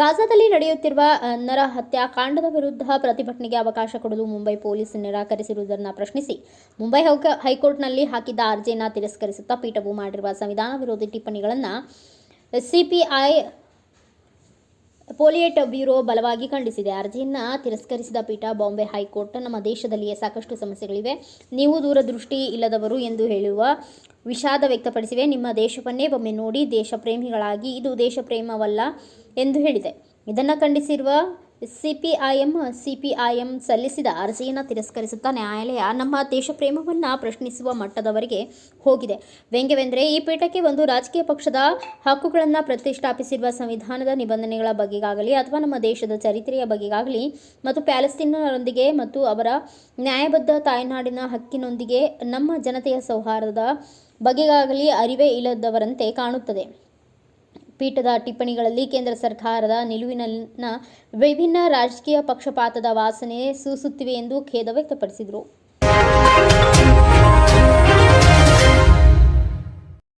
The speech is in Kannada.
ಗಾಜಾದಲ್ಲಿ ನಡೆಯುತ್ತಿರುವ ನರಹತ್ಯಾಕಾಂಡದ ವಿರುದ್ಧ ಪ್ರತಿಭಟನೆಗೆ ಅವಕಾಶ ಕೊಡಲು ಮುಂಬೈ ಪೊಲೀಸ್ ನಿರಾಕರಿಸಿರುವುದನ್ನು ಪ್ರಶ್ನಿಸಿ ಮುಂಬೈ ಹೈಕೋರ್ಟ್ನಲ್ಲಿ ಹಾಕಿದ್ದ ಅರ್ಜಿಯನ್ನು ತಿರಸ್ಕರಿಸುತ್ತಾ ಪೀಠವು ಮಾಡಿರುವ ಸಂವಿಧಾನ ವಿರೋಧಿ ಟಿಪ್ಪಣಿಗಳನ್ನು ಸಿಪಿಐ ಪೊಲಿಟ್ ಬ್ಯೂರೋ ಬಲವಾಗಿ ಖಂಡಿಸಿದೆ. ಅರ್ಜಿಯನ್ನು ತಿರಸ್ಕರಿಸಿದ ಪೀಠ, ಬಾಂಬೆ ಹೈಕೋರ್ಟ್ ನಮ್ಮ ದೇಶದಲ್ಲಿಯೇ ಸಾಕಷ್ಟು ಸಮಸ್ಯೆಗಳಿವೆ, ನೀವು ದೂರದೃಷ್ಟಿ ಇಲ್ಲದವರು ಎಂದು ಹೇಳುವ ವಿಷಾದ ವ್ಯಕ್ತಪಡಿಸಿವೆ. ನಿಮ್ಮ ದೇಶವನ್ನೇ ಒಮ್ಮೆ ನೋಡಿ, ದೇಶ ಪ್ರೇಮಿಗಳಾಗಿ, ಇದು ದೇಶ ಪ್ರೇಮವಲ್ಲ ಎಂದು ಹೇಳಿದೆ. ಇದನ್ನು ಖಂಡಿಸಿರುವ ಸಿಪಿಐಎಂ ಸಲ್ಲಿಸಿದ ಅರ್ಜಿಯನ್ನು ತಿರಸ್ಕರಿಸುತ್ತಾ ನ್ಯಾಯಾಲಯ ನಮ್ಮ ದೇಶ ಪ್ರೇಮವನ್ನು ಪ್ರಶ್ನಿಸುವ ಮಟ್ಟದವರೆಗೆ ಹೋಗಿದೆ. ವ್ಯಂಗ್ಯವೆಂದರೆ, ಈ ಪೀಠಕ್ಕೆ ಒಂದು ರಾಜಕೀಯ ಪಕ್ಷದ ಹಕ್ಕುಗಳನ್ನು ಪ್ರತಿಷ್ಠಾಪಿಸಿರುವ ಸಂವಿಧಾನದ ನಿಬಂಧನೆಗಳ ಬಗೆಗಾಗಲಿ ಅಥವಾ ನಮ್ಮ ದೇಶದ ಚರಿತ್ರೆಯ ಬಗೆಗಾಗಲಿ ಮತ್ತು ಪ್ಯಾಲೆಸ್ತೀನರೊಂದಿಗೆ ಮತ್ತು ಅವರ ನ್ಯಾಯಬದ್ಧ ತಾಯ್ನಾಡಿನ ಹಕ್ಕಿನೊಂದಿಗೆ ನಮ್ಮ ಜನತೆಯ ಸೌಹಾರ್ದದ ಬಗೆಗಾಗಲಿ ಅರಿವೇ ಇಲ್ಲದವರಂತೆ ಕಾಣುತ್ತದೆ. ಪೀಠದ ಟಿಪ್ಪಣಿಗಳಲ್ಲಿ ಕೇಂದ್ರ ಸರ್ಕಾರದ ನಿಲುವಿನ ವಿಭಿನ್ನ ರಾಜಕೀಯ ಪಕ್ಷಪಾತದ ವಾಸನೆ ಸೂಸುತ್ತಿವೆ ಎಂದು ಖೇದ ವ್ಯಕ್ತಪಡಿಸಿದರು.